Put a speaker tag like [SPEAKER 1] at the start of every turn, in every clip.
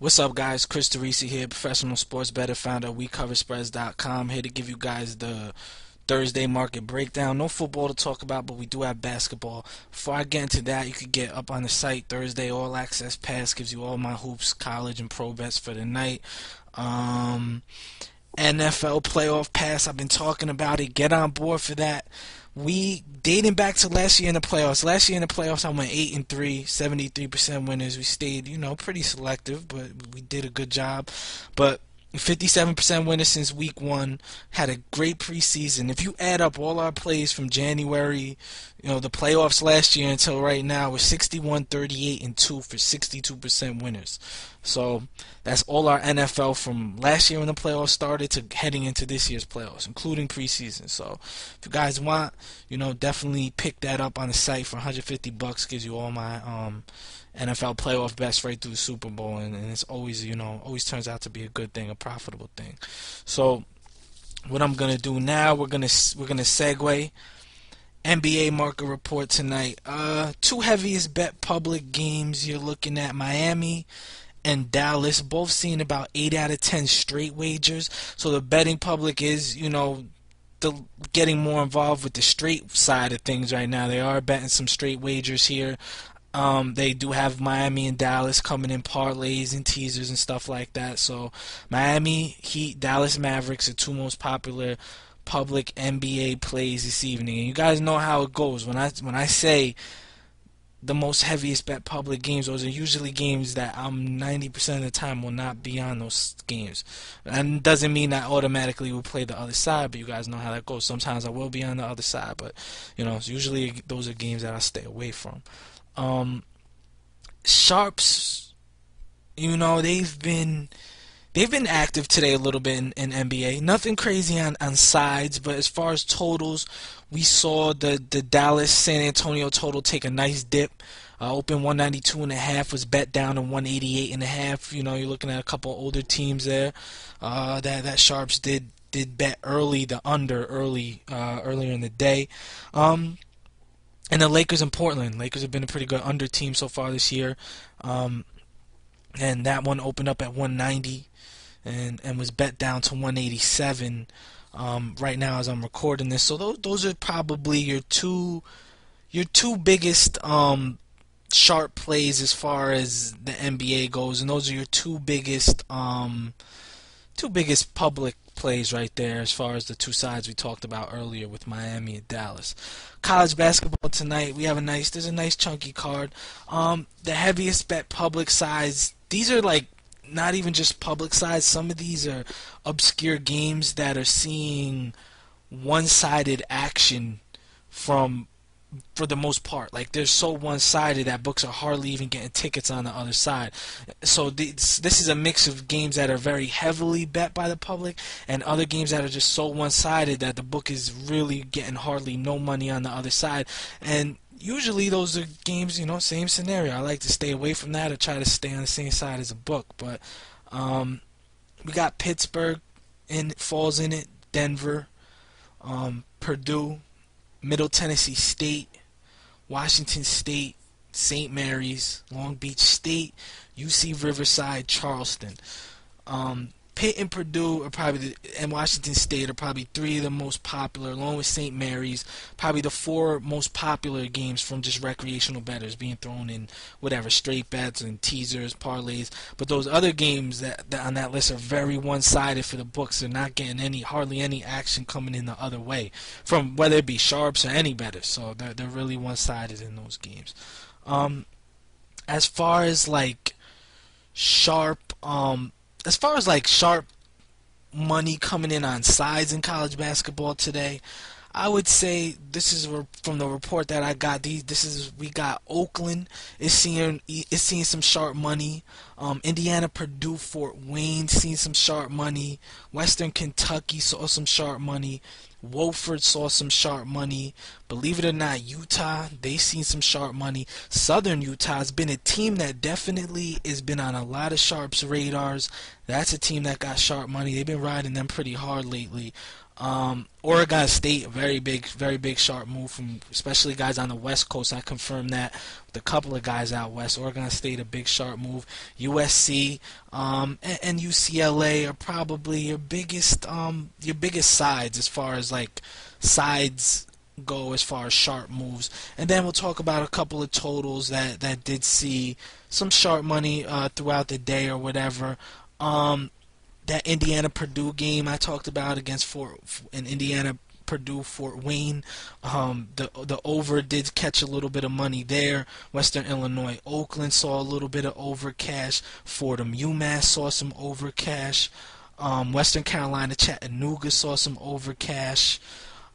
[SPEAKER 1] What's up, guys? Chris DeRisi here, professional sports bettor, founder of WeCoverSpreads.com. Here to give you guys the Thursday market breakdown. No football to talk about, but we do have basketball. Before I get into that, you could get up on the site. Thursday All Access Pass gives you all my hoops, college, and pro bets for the night. NFL playoff pass. I've been talking about it. Get on board for that. We dating back to last year in the playoffs. Last year in the playoffs, I went 8-3, 73% winners. We stayed, pretty selective, but we did a good job. But 57% winners since week one. Had a great preseason. If you add up all our plays from January, the playoffs last year until right now, we're 61, 38, and 2 for 62% winners. So that's all our NFL from last year when the playoffs started to heading into this year's playoffs, including preseason. So if you guys want, definitely pick that up on the site for $150. Gives you all my NFL playoff bets right through the Super Bowl, and it's always, always turns out to be a good thing, a profitable thing. So what I'm gonna do now, we're gonna segue. NBA market report tonight. Two heaviest bet public games you're looking at: Miami and Dallas, both seeing about 8 out of 10 straight wagers. So the betting public is, getting more involved with the straight side of things right now. They are betting some straight wagers here. They do have Miami and Dallas coming in parlays and teasers and stuff like that. So Miami Heat, Dallas Mavericks are two most popular public NBA plays this evening. And you guys know how it goes. When I say the most heaviest bet public games, those are usually games that I'm 90% of the time will not be on those games. And it doesn't mean I automatically will play the other side, but you guys know how that goes. Sometimes I will be on the other side, but usually those are games that I stay away from. Sharps, they've been active today a little bit in NBA. Nothing crazy on sides, but as far as totals, we saw the Dallas San Antonio total take a nice dip. Open 192.5, was bet down to 188.5. You're looking at a couple older teams there. That Sharps did bet early, the under earlier in the day. And the Lakers in Portland. Lakers have been a pretty good under team so far this year. And that one opened up at 190 and was bet down to 187 right now as I'm recording this. So those are probably your two biggest sharp plays as far as the NBA goes, and those are your two biggest public plays right there as far as the two sides we talked about earlier with Miami and Dallas. College basketball tonight, there's a nice chunky card. The heaviest bet public sides, these are like not even just public sides, some of these are obscure games that are seeing one-sided action for the most part. Like, they're so one-sided that books are hardly even getting tickets on the other side. So this is a mix of games that are very heavily bet by the public and other games that are just so one-sided that the book is really getting hardly no money on the other side. And usually those are games, same scenario. I like to stay away from that or try to stay on the same side as a book. But we got Pittsburgh falls in it, Denver, Purdue, Middle Tennessee State, Washington State, St. Mary's, Long Beach State, UC Riverside, Charleston. Pitt and Purdue and Washington State are probably three of the most popular, along with St. Mary's, probably the four most popular games from just recreational bettors being thrown in whatever, straight bets and teasers, parlays. But those other games that on that list are very one-sided for the books. They're not getting hardly any action coming in the other way, from whether it be sharps or any bettors. So they're really one-sided in those games. As far as like sharp money coming in on sides in college basketball today, I would say this is from the report that I got. We got Oakland is seeing some sharp money. Indiana, Purdue, Fort Wayne seeing some sharp money. Western Kentucky saw some sharp money. Wofford saw some sharp money. Believe it or not, Utah, they seen some sharp money. Southern Utah has been a team that definitely has been on a lot of sharps radars. That's a team that got sharp money. They've been riding them pretty hard lately. Oregon State, very big sharp move from especially guys on the West Coast. I confirmed that with a couple of guys out west. Oregon State, a big sharp move. USC and UCLA are probably your biggest sides as far as like sides go as far as sharp moves. And then we'll talk about a couple of totals that did see some sharp money throughout the day or whatever. That Indiana Purdue game I talked about against Indiana Purdue Fort Wayne. The over did catch a little bit of money there. Western Illinois Oakland saw a little bit of over cash. Fordham UMass saw some over cash. Western Carolina Chattanooga saw some over cash.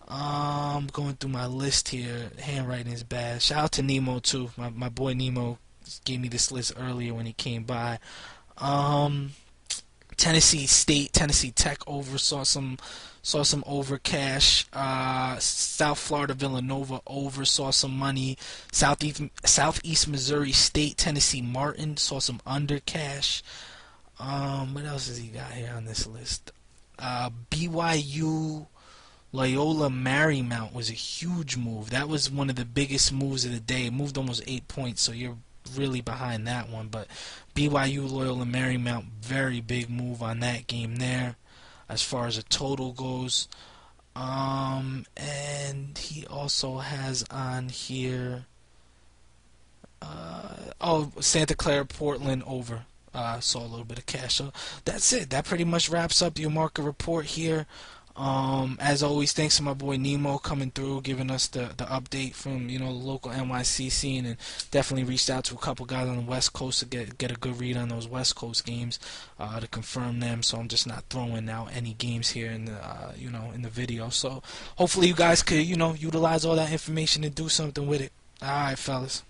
[SPEAKER 1] Going through my list here. Handwriting is bad. Shout out to Nemo too. My boy Nemo gave me this list earlier when he came by. Tennessee State, Tennessee Tech over saw some over cash. South Florida Villanova over saw some money. Southeast Missouri State, Tennessee Martin saw some under cash. What else has he got here on this list? BYU Loyola Marymount was a huge move. That was one of the biggest moves of the day. It moved almost 8 points, so you're really behind that one. But BYU Loyola Marymount, very big move on that game there as far as a total goes. And he also has on here Santa Clara Portland over. Saw a little bit of cash. So that's it. That pretty much wraps up your market report here. As always, thanks to my boy Nemo coming through, giving us the update from the local NYC scene, and definitely reached out to a couple guys on the West Coast to get a good read on those West Coast games to confirm them. So I'm just not throwing out any games here in the in the video. So hopefully you guys could utilize all that information and do something with it. All right, fellas.